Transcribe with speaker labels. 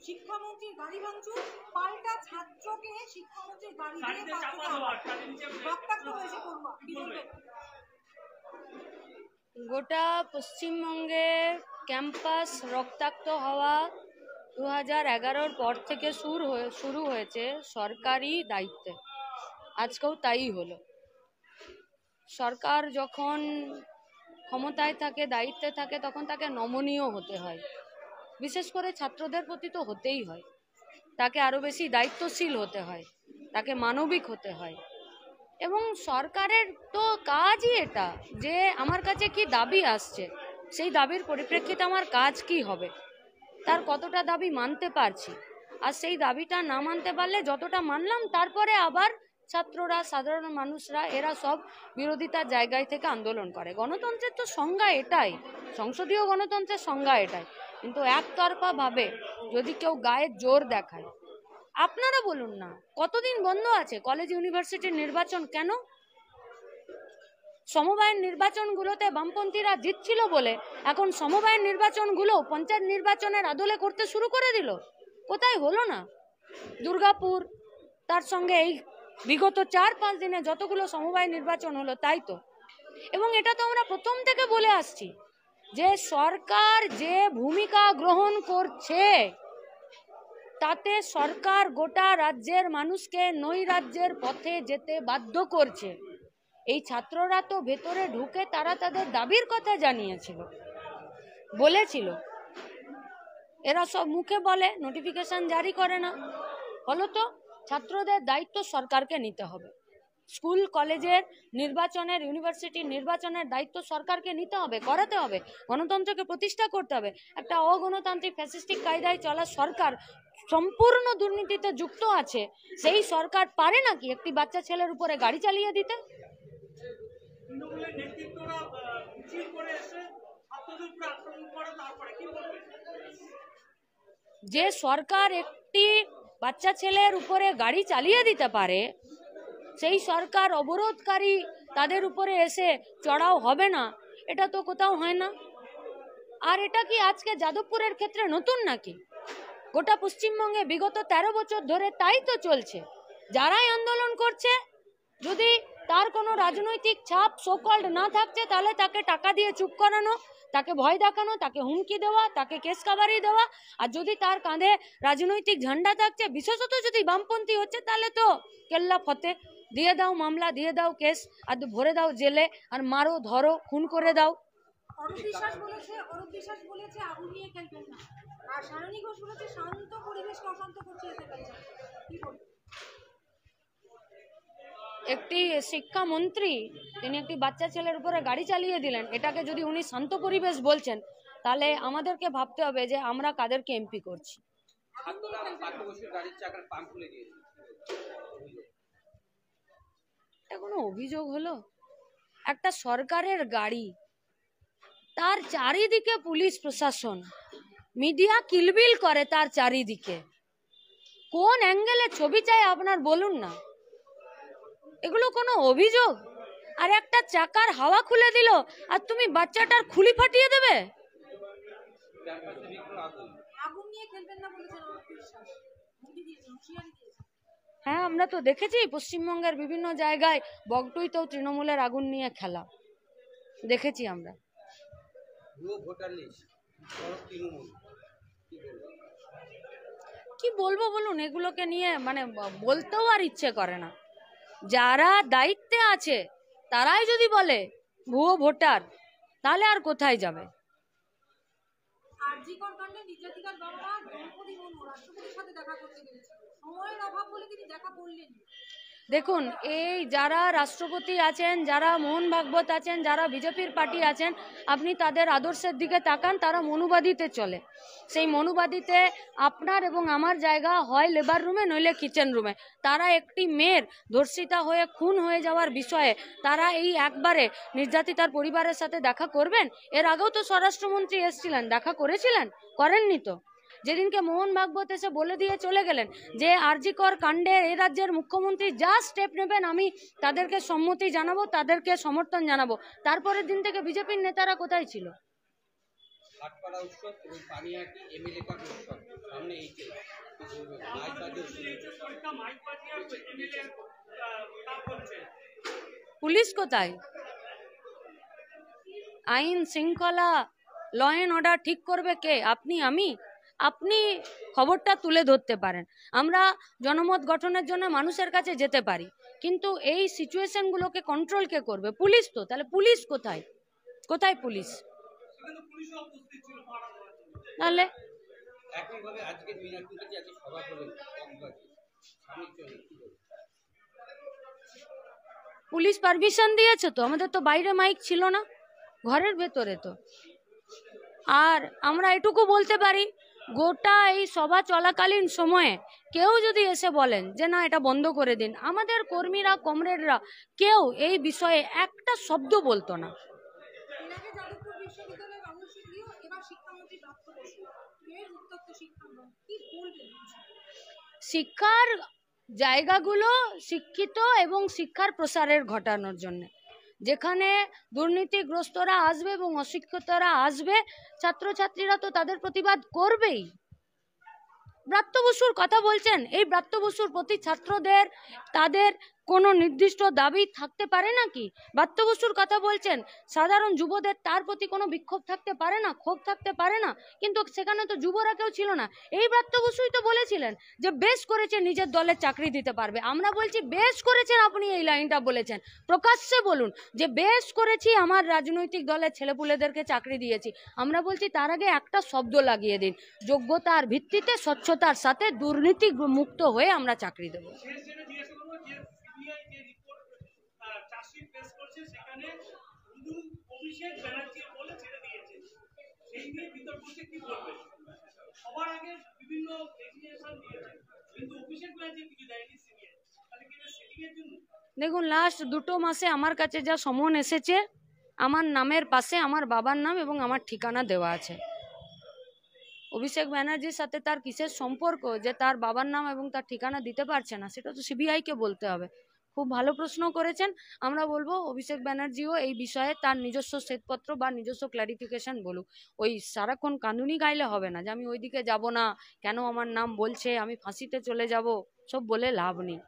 Speaker 1: শিক্ষামন্ত্রীর গাড়ি ভাঙচুর, পাল্টা ছাত্রকে শিক্ষামন্ত্রীর গাড়ি দিয়ে রক্তাক্ত হয়েছে পড়ুয়া। কি বলবেন?
Speaker 2: গোটা পশ্চিমবঙ্গে ক্যাম্পাস রক্তাক্ত হওয়া 2011-র পর থেকে শুরু হয়েছে সরকারি দায়িত্বে। আজকেও তাই হলো। সরকার যখন ক্ষমতায় থাকে, দায়িত্বে থাকে, তখন তাকে নমনীয় হতে হয়। বিশেষ করে ছাত্রদের প্রতি তো হতেই হয়। তাকে আরো বেশি দায়িত্বশীল হতে হয়, তাকে মানবিক হতে হয়। এবং সরকারের তো কাজই এটা যে আমার কাছে কি দাবি আসছে, সেই দাবির পরিপ্রেক্ষিতে আমার কাজ কি হবে, তার কতটা দাবি মানতে পারছি। আর সেই দাবিটা না মানতে পারলে যতটা মানলাম, তারপরে আবার ছাত্ররা, সাধারণ মানুষরা, এরা সব বিরোধিতার জায়গায় থেকে আন্দোলন করে। গণতন্ত্রের তো সংজ্ঞা এটাই, সংসদীয় গণতন্ত্রের সংজ্ঞা এটাই। কিন্তু একতরফা ভাবে যদি কেউ গায়ে জোর দেখায়, আপনারা বলুন না, কতদিন বন্ধ আছে কলেজ ইউনিভার্সিটির নির্বাচন? কেন? সমবায়ের নির্বাচনগুলোতে বামপন্থীরা জিতছিল বলে এখন সমবায়ের নির্বাচনগুলো পঞ্চায়েত নির্বাচনের আদলে করতে শুরু করে দিল। কোথায় হলো না? দুর্গাপুর, তার সঙ্গে এই বিগত 4-5 দিনে যতগুলো সমবায় নির্বাচন হলো, তাই তো। এবং এটা তো আমরা প্রথম থেকে বলে আসছি যে সরকার যে ভূমিকা গ্রহণ করছে, তাতে সরকার গোটা রাজ্যের মানুষকে নৈরাজ্যের পথে যেতে বাধ্য করছে। এই ছাত্ররা তো ভেতরে ঢুকে তারা তাদের দাবির কথা জানিয়েছিল, বলেছিল। এরা সব মুখে বলে, নোটিফিকেশন জারি করে না। ফলত ছাত্রদের দায়িত্ব সরকারকে নিতে হবে। স্কুল কলেজের নির্বাচনের, ইউনিভার্সিটির নির্বাচনের দায়িত্ব সরকারকে নিতে হবে, করাতে হবে, গণতন্ত্রকে প্রতিষ্ঠা করতে হবে। একটা অগণতান্ত্রিক ফ্যাসিস্টিক কায়দায় চলা সরকার সম্পূর্ণ দুর্নীতিতে যুক্ত আছে। সেই সরকার পারে নাকি একটি বাচ্চা ছেলের উপরে গাড়ি চালিয়ে দিতে? যে সরকার একটি বাচ্চা ছেলের উপরে গাড়ি চালিয়ে দিতে পারে, সেই সরকার অবরোধকারী তাদের উপরে এসে চড়াও হবে না, এটা তো কোথাও হয় না। আর এটা কি আজকে যাদবপুরের ক্ষেত্রে নতুন নাকি? গোটা পশ্চিমবঙ্গে বিগত 13 বছর ধরে তাই তো চলছে। যারাই আন্দোলন করছে, যদি তার কোনো রাজনৈতিক ছাপ সোকল্ড না থাকছে, তাহলে তাকে টাকা দিয়ে চুপ করানো, তাকে ভয় দেখানো, তাকে হুমকি দেওয়া, তাকে কেস কাভারি দেওয়া। আর যদি তার কাঁধে রাজনৈতিক ঝান্ডা থাকছে, বিশেষত যদি বামপন্থী হচ্ছে, তাহলে তো কেল্লা ফতে, দিয়ে দাও মামলা, দিয়ে দাও কেস, আর ভরে দাও জেলে, আর মারো, ধরো, খুন করে দাও।
Speaker 1: অরূপ বিশ্বাস বলেছে আগুন নিয়ে খেলবেন না, আর সায়নী ঘোষ বলেছে শান্ত পরিবেশকে অশান্ত করছে এতে ফেলছে। কি বলবেন?
Speaker 2: একটি শিক্ষামন্ত্রী, তিনি একটি বাচ্চা ছেলের উপরে গাড়ি চালিয়ে দিলেন, এটাকে যদি উনি শান্ত পরিবেশ বলছেন, তাহলে আমাদেরকে ভাবতে হবে যে আমরা কাদেরকে এমপি করছি। এটা কোনো অভিযোগ হলো? একটা সরকারের গাড়ি, তার চারিদিকে পুলিশ প্রশাসন, মিডিয়া কিলবিল করে তার চারিদিকে। কোন অ্যাঙ্গেলে ছবি চাই আপনার বলুন না? এগুলো কোনো অভিযোগ? আর একটা চাকার হাওয়া খুলে দিল, আর তুমি বাচ্চাটার খুলি ফাটিয়ে দেবে? হ্যাঁ, আমরা তো দেখেছি পশ্চিমবঙ্গের বিভিন্ন জায়গায় বগটুইতেও তৃণমূলের আগুন নিয়ে খেলা দেখেছি আমরা। কি বলবো বলুন, এগুলোকে নিয়ে মানে বলতেও আর ইচ্ছে করে না। যারা দায়িত্বে আছে তারাই যদি বলে ভুয়ো ভোটার, তাহলে আর কোথায় যাবে? দেখুন, এই যারা রাষ্ট্রপতি আছেন, যারা মোহন ভাগবত আছেন, যারা বিজেপির পার্টি আছেন, আপনি তাদের আদর্শের দিকে তাকান, তারা মনুবাদীতে চলে। সেই মনুবাদীতে আপনার এবং আমার জায়গা হয় লেবার রুমে, নইলে কিচেন রুমে। তারা একটি মেয়ের ধর্ষিতা হয়ে খুন হয়ে যাওয়ার বিষয়ে তারা এই একবারে নির্যাতিতার পরিবারের সাথে দেখা করবেন? এর আগেও তো স্বরাষ্ট্রমন্ত্রী এসেছিলেন, দেখা করেছিলেন? করেননি তো। যেদিনকে মোহন ভাগবত এসে বলে দিয়ে চলে গেলেন যে আরজি কর কাণ্ডে এই রাজ্যের মুখ্যমন্ত্রী যা স্টেপ নেবেন আমি তাদেরকে সম্মতি জানাবো, তাদেরকে সমর্থন জানাবো, তারপরের দিন থেকে বিজেপির নেতারা কোথায় ছিল?
Speaker 3: ভাটপাড়া উৎসব এবং পানিহাটি এমএলএ কাপ উৎসব সামনে এই যে মাইক বাজে
Speaker 2: পুলিশ কোথায়? আইন শৃঙ্খলা ল অ্যান্ড অর্ডার ঠিক করবে কে? আপনি, আমি? আপনি খবরটা তুলে ধরতে পারেন, আমরা জনমত গঠনের জন্য মানুষের কাছে যেতে পারি, কিন্তু এই সিচুয়েশনগুলোকে কন্ট্রোল কে করবে? পুলিশ তো। তাহলে পুলিশ কোথায়? কোথায় পুলিশ? তাহলে
Speaker 3: একইভাবে আজকে মিনারপুরে যে আজকে সভা হলো কক্সবাজারে স্বামীর জন্য কি বলবো?
Speaker 2: পুলিশ পারমিশন দিয়েছে তো, আমাদের তো বাইরে মাইক ছিল না, ঘরের ভেতরে তো। আর আমরা এটুকু বলতে পারি, গোটা এই সভা চলাকালীন সময়ে কেউ যদি এসে বলেন যে না এটা বন্ধ করে দিন, আমাদের কর্মীরা কমরেডরা কেউ এই বিষয়ে একটা শব্দ বলতো না।
Speaker 1: এর আগে যাদবপুর বিশ্ববিদ্যালয়ের অনুষ্ঠিত এবার শিক্ষামন্ত্রী ব্রাত্য বসু এর উত্তপ্ত শিক্ষামন্ত্রী কি বলবেন?
Speaker 2: শিক্ষার জায়গাগুলো শিক্ষিত এবং শিক্ষার প্রসারের ঘটানোর জন্য, যেখানে দুর্নীতিগ্রস্তরা আসবে এবং অশিক্ষিতরা আসবে, ছাত্রছাত্রীরা তো তাদের প্রতিবাদ করবেই। ব্রাত্য বসুর কথা বলছেন, এই ব্রাত্য বসুর প্রতি ছাত্রদের তাদের কোনো নির্দিষ্ট দাবি থাকতে পারে নাকি? ব্রাত্য বসুর কথা বলছেন, সাধারণ যুবদের তার প্রতি কোনো বিক্ষোভ থাকতে পারে না, ক্ষোভ থাকতে পারে না, কিন্তু সেখানে তো যুবরা কেউ ছিল না। এই ব্রাত্য বসুই তো বলেছিলেন যে বেশ করেছে নিজের দলে চাকরি দিতে পারবে। আমরা বলছি বেশ করেছেন, আপনি এই লাইনটা বলেছেন, প্রকাশ্যে বলুন যে বেশ করেছি, আমার রাজনৈতিক দলের ছেলেপুলেদেরকে চাকরি দিয়েছি। আমরা বলছি তার আগে একটা শব্দ লাগিয়ে দিন, যোগ্যতার ভিত্তিতে স্বচ্ছতার সাথে দুর্নীতি মুক্ত হয়ে আমরা চাকরি দেব। দেখুন, লাস্ট 2 মাসে আমার কাছে যা সমন এসেছে, আমার নামের পাশে আমার বাবার নাম এবং আমার ঠিকানা দেওয়া আছে। অভিষেক ব্যানার্জির সাথে তার কিসের সম্পর্ক যে তার বাবার নাম এবং তার ঠিকানা দিতে পারছে না, সেটা তো সিবিআইকে বলতে হবে। খুব ভালো প্রশ্ন করেছেন। আমরা বলবো অভিষেক ব্যানার্জিও এই বিষয়ে তার নিজস্ব শ্বেতপত্র বা নিজস্ব ক্ল্যারিফিকেশন বলুক। ওই সারাক্ষণ কাঁদুনি গাইলে হবে না যে আমি ওইদিকে যাব না, কেন আমার নাম বলছে, আমি ফাঁসিতে চলে যাব, সব বলে লাভ নেই।